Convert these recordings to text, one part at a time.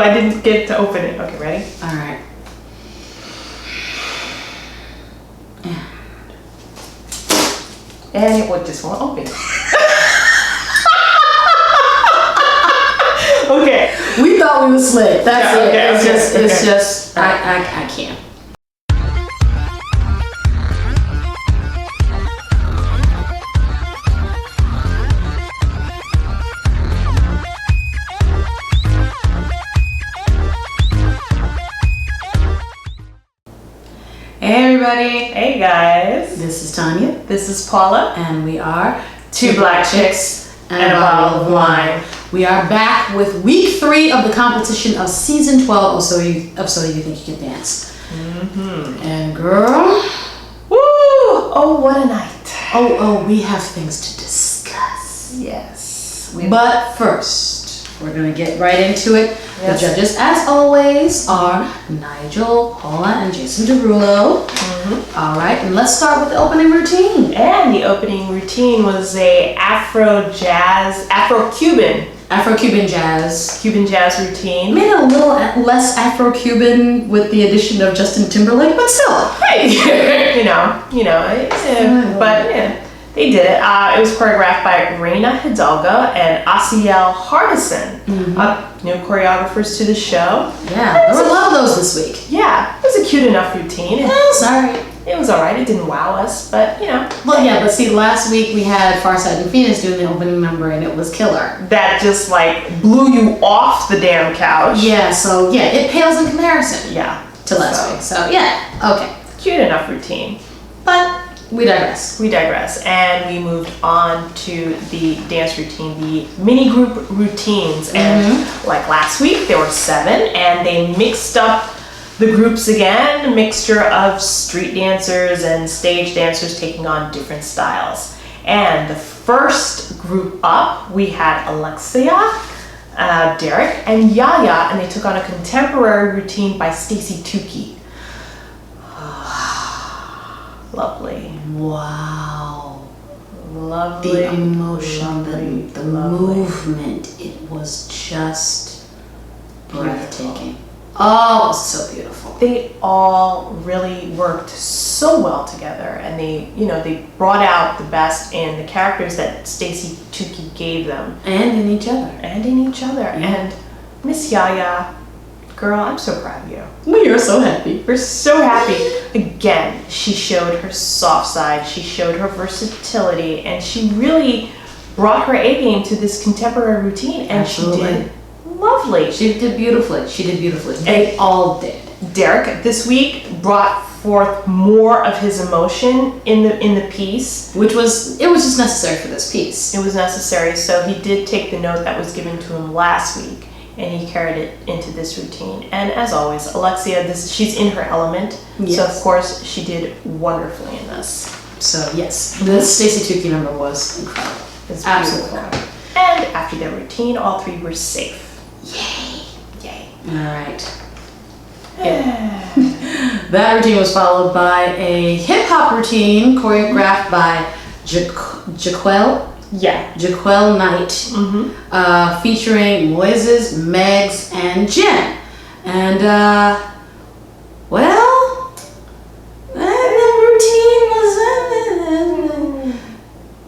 I didn't get to open it. Okay, ready? All right. And it just won't open. Okay. We thought we were slick. That's it. Okay, It's just, I can't. Hey everybody. Hey guys. This is Tanya. This is Paula. And we are Two Black Chicks and a Bottle of Wine. We are back with week 3 of the competition of season 12 of So You Think You Can Dance. Mm-hmm. And girl, woo! Oh, what a night. Oh, we have things to discuss. Yes. But first, we're going to get right into it. Yes. The judges, as always, are Nigel, Paula, and Jason Derulo. Mm-hmm. All right, and let's start with the opening routine. And the opening routine was a Afro-Cuban jazz routine. Made it a little less Afro-Cuban with the addition of Justin Timberlake, but still. Hey, but yeah, they did it. It was choreographed by Reina Hidalgo and Asiel Hardison, new choreographers to the show. Yeah, there were a lot of those this week. Yeah, it was a cute enough routine. It was alright. It was alright. It didn't wow us, but Well, yeah, but see, last week we had Farside and Phoenix doing the opening number, and it was killer. That just blew you off the damn couch. Yeah, so yeah, it pales in comparison. Yeah. To last week. So yeah, okay. Cute enough routine. But we digress. And we moved on to the dance routine, the mini group routines. And like last week, there were 7, and they mixed up the groups again, a mixture of street dancers and stage dancers taking on different styles. And the first group up, we had Alexia, Derek, and Yaya, and they took on a contemporary routine by SYTYCD. Lovely. Wow. Lovely. The emotion, the lovely. movement, it was just breathtaking. Oh, it was so beautiful. They all really worked so well together, and they brought out the best in the characters that SYTYCD gave them. And in each other. And Miss Yaya, girl, I'm so proud of you. We are so happy. We're so happy. Again, she showed her soft side, she showed her versatility, and she really brought her A game to this contemporary routine, and Absolutely. she did lovely. She did beautifully. They all did. Derek this week brought forth more of his emotion in the piece. It was just necessary for this piece. It was necessary, so he did take the note that was given to him last week, and he carried it into this routine. And as always, Alexia, she's in her element, Yes. so of course she did wonderfully in this. So yes, the SYTYCD number was incredible. It's Absolutely. beautiful. And after their routine, all 3 were safe. Yay. All right. That routine was followed by a hip hop routine choreographed by Jaquel Knight, featuring Moises, Megs, and Jen. And the routine was,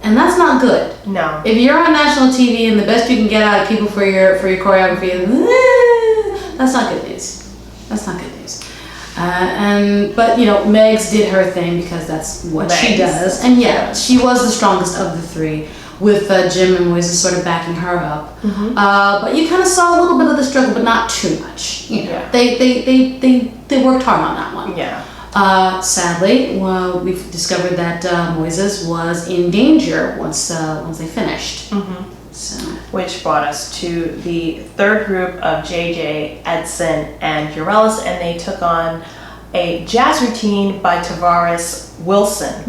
and that's not good. No. If you're on national TV and the best you can get out of people for your choreography, that's not good news. But Megs did her thing because that's what she does, and she was the strongest of the 3, with Jim and Moises sort of backing her up. But you kind of saw a little bit of the struggle, but not too much. They worked hard on that one. Yeah. Sadly, we've discovered that Moises was in danger once they finished. So. Which brought us to the third group of JJ, Edson, and Urelis, and they took on a jazz routine by Tavares Wilson.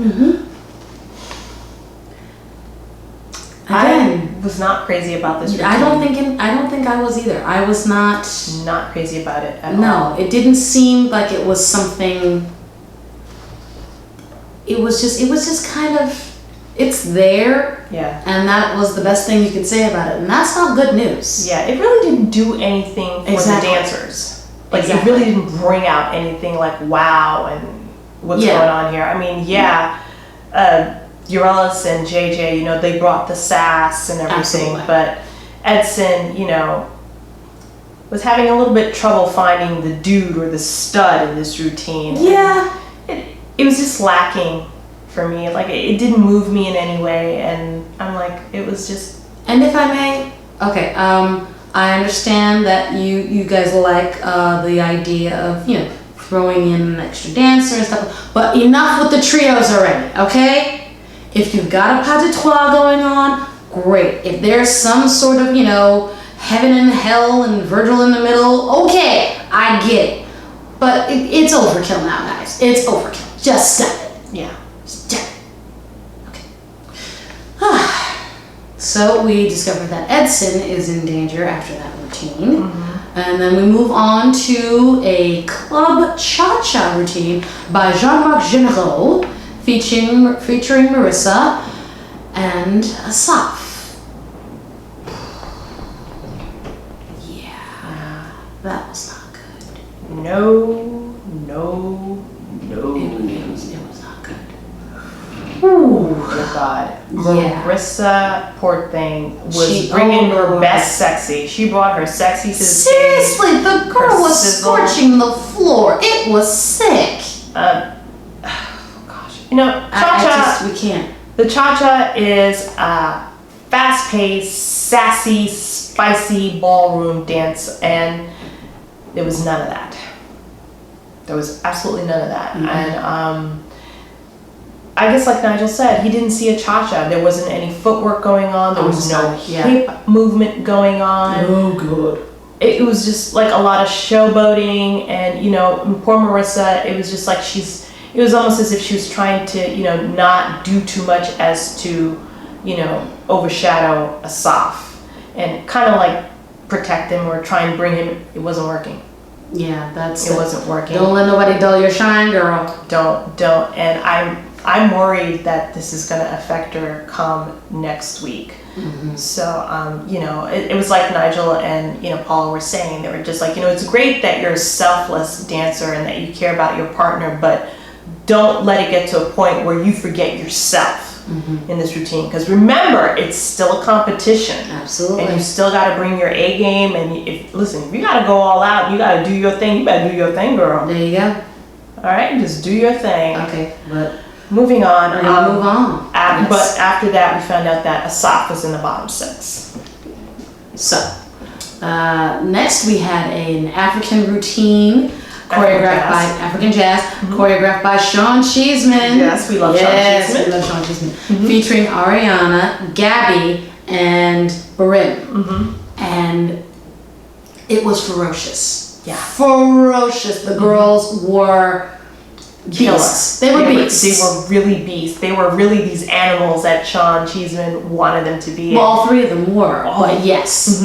I was not crazy about this routine. I don't think I was either. I was not crazy about it at all. No, it didn't seem like it was something. It was just kind of It's there. Yeah. And that was the best thing you could say about it. And that's not good news. Yeah, it really didn't do anything for Exactly. the dancers. Like, Exactly. it really didn't bring out anything like, wow, and what's Yeah. going on here. I mean, Euryalus and JJ, you know, they brought the sass and everything. Absolutely. But Edson, you know, was having a little bit trouble finding the dude or the stud in this routine. Yeah. It was just lacking for me. Like, it didn't move me in any way, and I'm like, it was just. And if I may, okay, I understand that you guys like the idea of, you know, throwing in an extra dancer and stuff, but enough with the trios already, okay? If you've got a pas de trois going on, great. If there's some sort of, you know, heaven and hell and Virgil in the middle, okay, I get it. But it's overkill now, guys. It's overkill. Just stop it. Yeah. Stop it. Okay. So we discovered that Edson is in danger after that routine. And then we move on to a club cha-cha routine by Jean-Marc Généraux, featuring Marissa and Asaf. Yeah, that was not good. No. It was not good. Ooh, dear God. Yeah. Marissa, poor thing, was She- bringing oh, her Lord. best sexy. She brought her sexy to the stage. Seriously, the girl was sizzle. scorching the floor. It was sick. Oh, gosh. You know, cha-cha, We can't. the cha-cha is a fast-paced, sassy, spicy ballroom dance, and there was none of that. There was absolutely none of that. And I guess, like Nigel said, he didn't see a cha-cha. There wasn't any footwork going on. There was no hip movement going on. Oh, good. It was just like a lot of showboating, and, you know, poor Marissa, it was just like it was almost as if she was trying to, you know, not do too much as to, you know, overshadow Asaf and kind of like protect him or try and bring him. It wasn't working. Yeah, that's It wasn't working. Don't let nobody dull your shine, girl. Don't. And I'm worried that this is going to affect her come next week. So, you know, it was like Nigel and, you know, Paula were saying. They were just like, you know, it's great that you're a selfless dancer and that you care about your partner, but don't let it get to a point where you forget yourself in this routine. Because remember, it's still a competition. Absolutely. And you still got to bring your A game. And if you got to go all out, you got to do your thing. You better do your thing, girl. There you go. All right, just do your thing. Okay, but Moving on. we're gonna move on. Yes. But after that, we found out that Asaf was in the bottom 6. So, next we had an African routine choreographed by African jazz, choreographed by Sean Cheeseman. Yes, we love Sean Cheeseman. We love Sean Cheeseman. Featuring Ariana, Gabby, and Barim. And it was ferocious. Yeah. Ferocious. The girls were beasts. They were beasts. They were really beasts. They were really these animals that Sean Cheeseman wanted them to be. Well, all 3 of them were, but yes.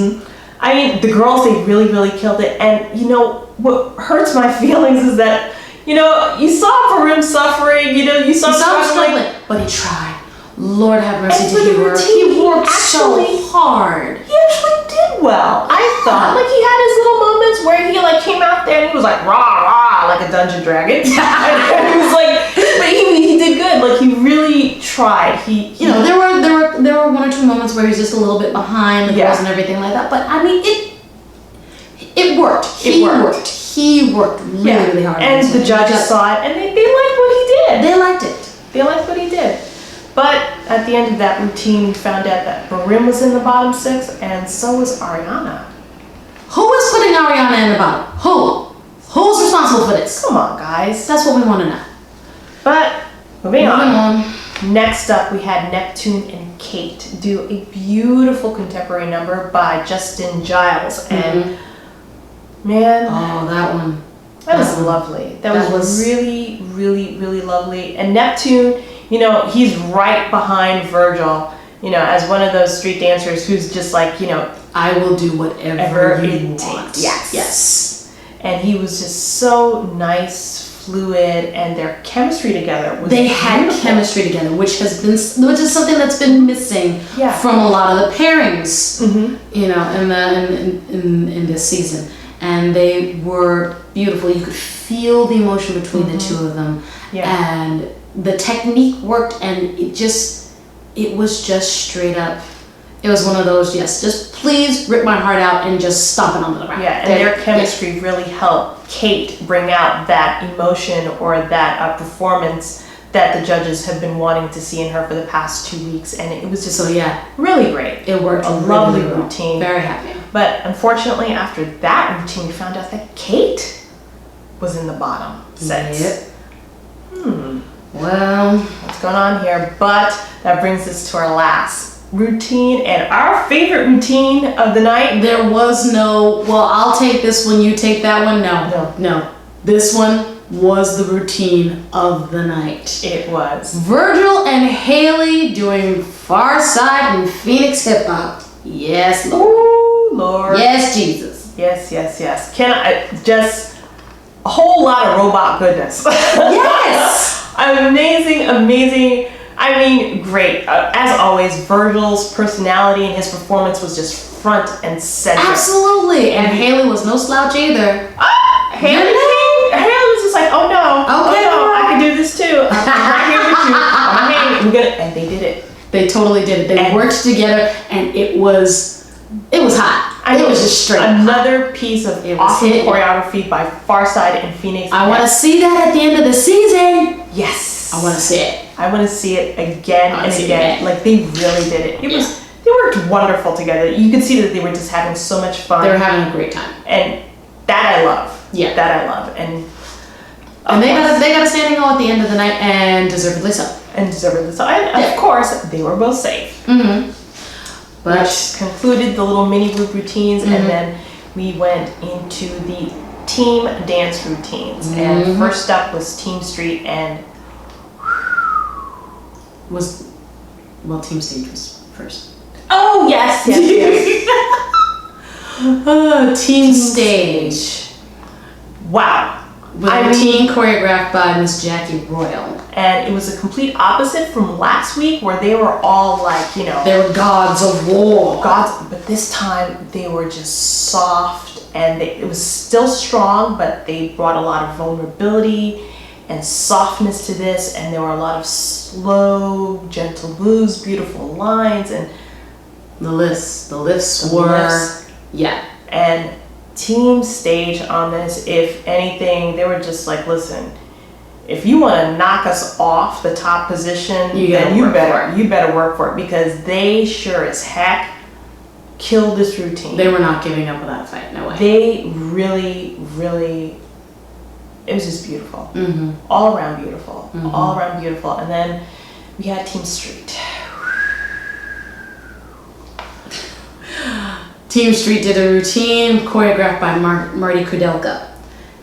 I mean, the girls, they really, really killed it. And, you know, what hurts my feelings is that, you know, you saw Barim suffering, you know, you saw him struggling. But he tried. Lord have mercy, And for did he the work? routine, He worked actually- so hard. He actually did well. I thought, like, he had his little moments where he, like, came out there and he was like, rah, rah, like a dungeon dragon. And he was like, but he did good. Like, he really tried. You know, there were 1 or 2 moments where he was just a little bit behind the girls and everything like that. But I mean, it worked. He worked. He worked really, really hard. And the judges saw it and they liked what he did. They liked it. They liked what he did. But at the end of that routine, we found out that Barim was in the bottom 6, and so was Ariana. Who is putting Ariana in the bottom? Who? Who's responsible for this? Come on, guys. That's what we want to know. But moving Moving on. Next up, we had Neptune and Kate do a beautiful contemporary number by Justin Giles, and man, Oh, that one. that was lovely. That was really, really, really lovely. And Neptune, you know, he's right behind Virgil, you know, as one of those street dancers who's just like, you know, I will do whatever you it want. takes. Yes. Yes. And he was just so nice, fluid, and their chemistry together was They had beautiful. chemistry together, which is something that's been missing from a lot of the pairings, you know, in this season. And they were beautiful. You could feel the emotion between the two of them, and the technique worked, and it was just straight up. It was one of those, just please rip my heart out and just stomp it onto the ground. Yeah, and their chemistry really helped Kate bring out that emotion or that performance that the judges have been wanting to see in her for the past 2 weeks, and it was just really great. It worked. A lovely routine. Very happy. But unfortunately, after that routine, we found out that Kate was in the bottom sets. Well, what's going on here? But that brings us to our last routine and our favorite routine of the night. There was no, well, I'll take this one, you take that one. No. This one was the routine of the night. It was. Virgil and Haley doing Far Side and Phoenix Hip Hop. Yes, Lord. Ooh, Lord. Yes, Jesus. Yes. Can I just a whole lot of robot goodness. Yes. Amazing. I mean, great. As always, Virgil's personality and his performance was just front and center. Absolutely. And Haley was no slouch either. Haley was just like, oh no, I can do this too. I'm right here with you. I'm hanging. And they did it. They totally did it. They worked together, and it was hot. It was just straight. Another piece of awesome choreography by Farside and Phoenix. I want to see that at the end of the season. Yes. I want to see it. I want to see it again and again. Like, they really did it. They worked wonderful together. You could see that they were just having so much fun. They were having a great time. And that I love. Yeah. That I love. And they got a standing O at the end of the night, and deservedly so. And of course, they were both safe. But which concluded the little mini group routines, and then we went into the team dance routines. And first up was Team Street, and Team Stage was first. Oh yes. Team Stage. Wow. Routine choreographed by Miss Jackie Royal. And it was a complete opposite from last week, where they were all like, you know, they were gods of war. But this time they were just soft, and it was still strong, but they brought a lot of vulnerability and softness to this, and there were a lot of slow, gentle moves, beautiful lines, and the lifts were. And Team Stage on this, if anything, they were just like, listen, if you want to knock us off the top position, then you better work for it, because they sure as heck killed this routine. They were not giving up without a fight. No way. They really, it was just beautiful. All around beautiful. And then we had Team Street. Team Street did a routine choreographed by Marty Kudelka,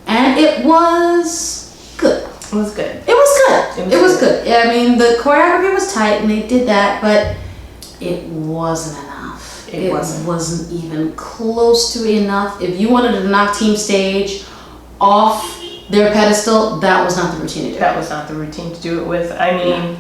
and it was good. It was good. It was good. I mean, the choreography was tight, and they did that, but it wasn't enough. It wasn't even close to enough. If you wanted to knock Team Stage off their pedestal, that was not the routine to do. That was not the routine to do it with. I mean,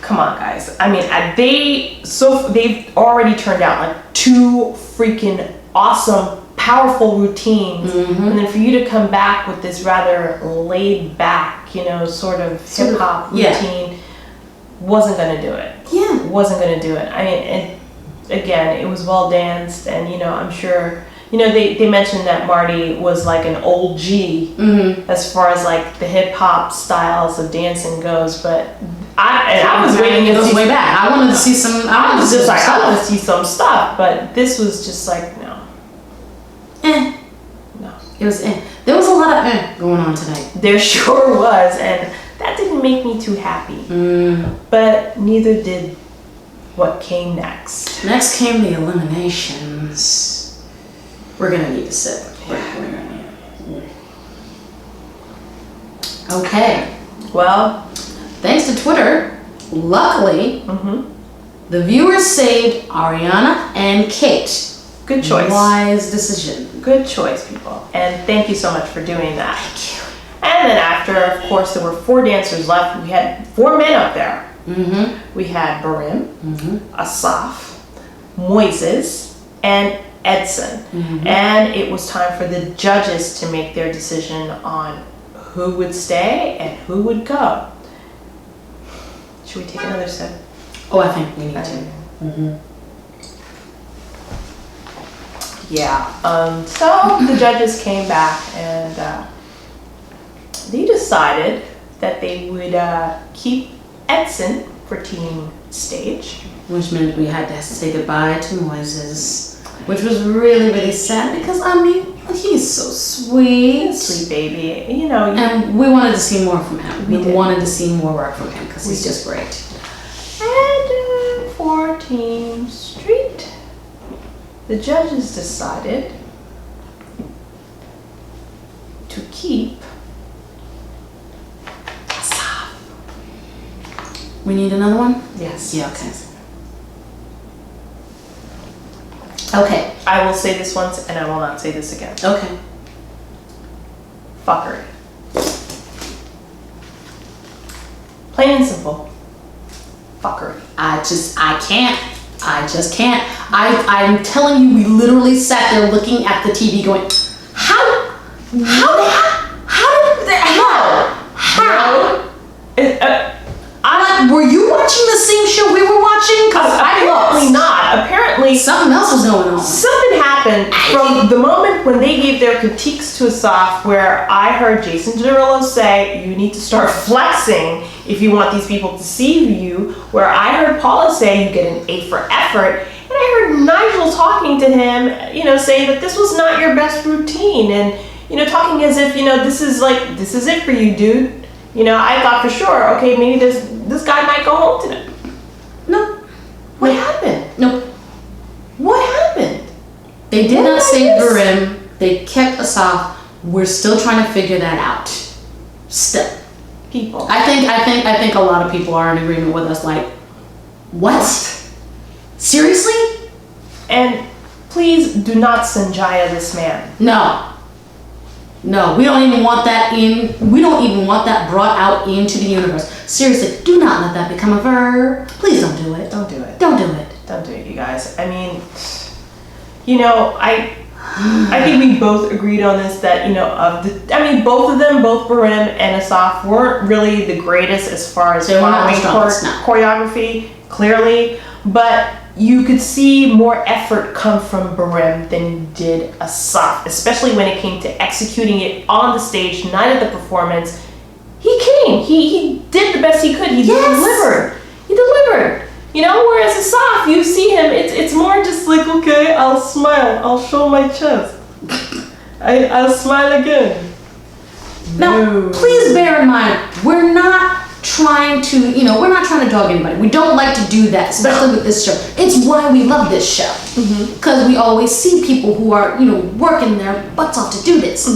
come on, guys. I mean, they've already turned out like 2 freaking awesome, powerful routines, and then for you to come back with this rather laid back, you know, sort of hip hop routine, wasn't gonna do it. Wasn't gonna do it. I mean, and again, it was well danced, and you know, I'm sure. You know, they mentioned that Marty was like an old G as far as like the hip hop styles of dancing goes, but I was waiting to see way back. I wanted to see some. I wanted to see some stuff, but this was just like no. No. It was There was a lot of going on tonight. There sure was, and that didn't make me too happy. But neither did what came next. Next came the eliminations. We're gonna need to sit. Okay. Well, thanks to Twitter, luckily, the viewers saved Ariana and Kate. Good choice. Wise decision. Good choice, people. And thank you so much for doing that. Thank you. And then after, of course, there were 4 dancers left. We had 4 men up there. We had Barim, Asaf, Moises, and Edson. And it was time for the judges to make their decision on who would stay and who would go. Should we take another sip? Oh, I think we need to. Yeah. So the judges came back and they decided that they would keep Edson for team stage. Which meant we had to say goodbye to Moises, which was really, really sad because, I mean, he's so sweet. Sweet baby, you know. And we wanted to see more from him. We wanted to see more work from him because he's just great. And for Team Street, the judges decided to keep Asaf. We need another one? Yes. Yeah, okay. Okay. I will say this once and I will not say this again. Okay. Fuckery. Plain and simple. Fuckery. I just can't. I'm telling you, we literally sat there looking at the TV going, how? I'm like, were you watching the same show we were watching? Because I Apparently was. not. Apparently Something else was going on. something happened from the moment when they gave their critiques to Asaf, where I heard Jason Derulo say, you need to start flexing if you want these people to see you, where I heard Paula say, you get an A for effort, and I heard Nigel talking to him, you know, saying that this was not your best routine, and, you know, talking as if, you know, this is it for you, dude. You know, I thought for sure, okay, maybe this guy might go home tonight. No. What happened? Nope. What happened? They did What not did I save miss? Barim. They kept Asaf. We're still trying to figure that out. Still. People. I think a lot of people are in agreement with us. Like, what? Seriously? And please do not Sanjaya this man. No, we don't even want that we don't even want that brought out into the universe. Seriously, do not let that become a verb. Please don't do it. Don't do it. Don't do it. Don't do it, you guys. I mean, you know, I think we both agreed on this that, you know, both of them, both Barim and Asaf, weren't really the greatest as far as following choreography, clearly, but you could see more effort come from Barim than did Asaf, especially when it came to executing it on the stage, night of the performance. He came. He did the best he could. He delivered. He delivered. You know, whereas Asaf, you see him, it's more just like, okay, I'll smile. I'll show my chest. I'll smile again. Now, please bear in mind, we're not trying to dog anybody. We don't like to do that, especially with this show. It's why we love this show. Because we always see people who are, working their butts off to do this.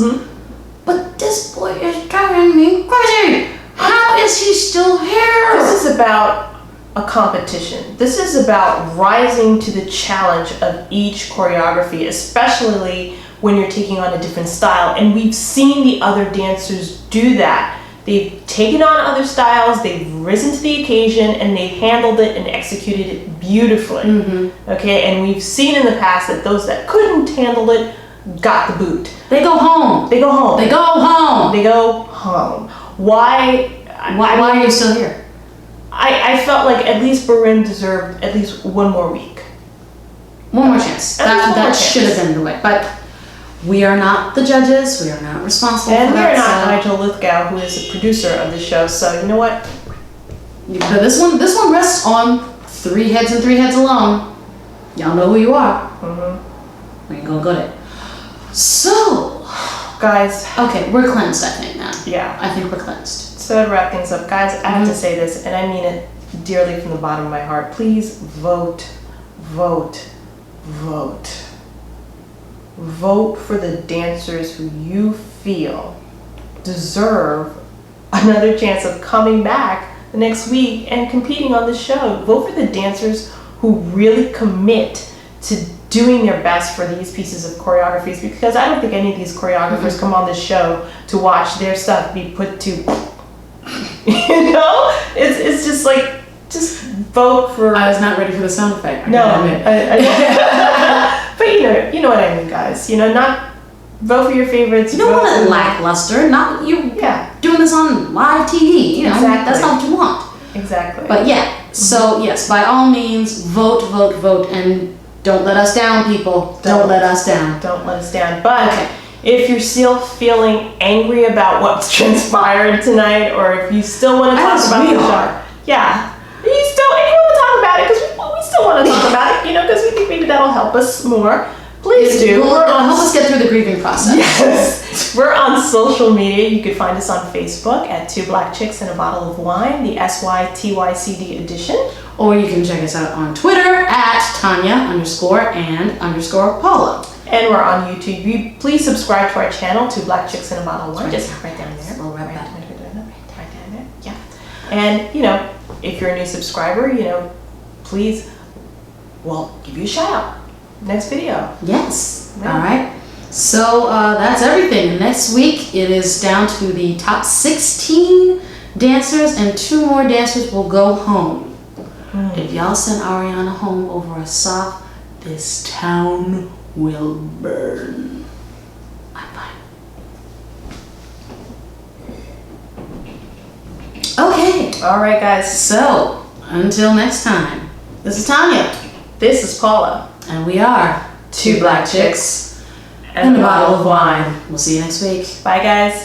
But this boy is driving me crazy. How is he still here? This is about a competition. This is about rising to the challenge of each choreography, especially when you're taking on a different style. And we've seen the other dancers do that. They've taken on other styles, they've risen to the occasion, and they've handled it and executed it beautifully. Okay, and we've seen in the past that those that couldn't handle it got the boot. They go home. They go home. They go home. They go home. Why are you still here? I felt like at least Barim deserved at least one more week. One more chance. That should have been the way. But we are not the judges. We are not responsible and for that. And we are not Nigel Lithgow, who is the producer of the show. So you know what? But this one rests on 3 heads and 3 heads alone. Y'all know who you are. We ain't gonna go there. So, guys. Okay, we're cleansed, I think, now. Yeah. I think we're cleansed. So to wrap things up, guys, I have to say this, and I mean it dearly from the bottom of my heart. Please vote, vote, vote. Vote for the dancers who you feel deserve another chance of coming back the next week and competing on the show. Vote for the dancers who really commit to doing their best for these pieces of choreographies, because I don't think any of these choreographers come on this show to watch their stuff be put to, you know, it's just like, just vote for. I was not ready for the sound effect. No, but you know what I mean, guys. You know, not vote for your favorites. You don't want it lackluster. Not you. Yeah. Doing this on live TV. You know, Exactly. that's not what you want. Exactly. But yeah. So yes, by all means, vote, vote, vote, and don't let us down, people. Don't let us down. Don't let us down. But if you're still feeling angry about what's transpired tonight, or if you still want to talk about the show, yeah. You want to talk about it, because we still want to talk about it, you know, because we think maybe that'll help us more. Please do. It'll help us get through the grieving process. Yes. We're on social media. You can find us on Facebook at Two Black Chicks and a Bottle of Wine, the SYTYCD edition. Or you can check us out on Twitter at Tanya_and_Paula. And we're on YouTube. Please subscribe to our channel, Two Black Chicks and a Bottle of Wine. Just right down there. Right down there. Yeah. And, you know, if you're a new subscriber, you know, please, we'll give you a shout out. Next video. Yes. Yeah. All right. So that's everything. Next week it is down to the top 16 dancers, and 2 more dancers will go home. If y'all send Ariana home over a sock, this town will burn. Bye. Okay. All right, guys. So until next time, this is Tanya. This is Paula. And we are Two Black Chicks and a Bottle of Wine. We'll see you next week. Bye, guys.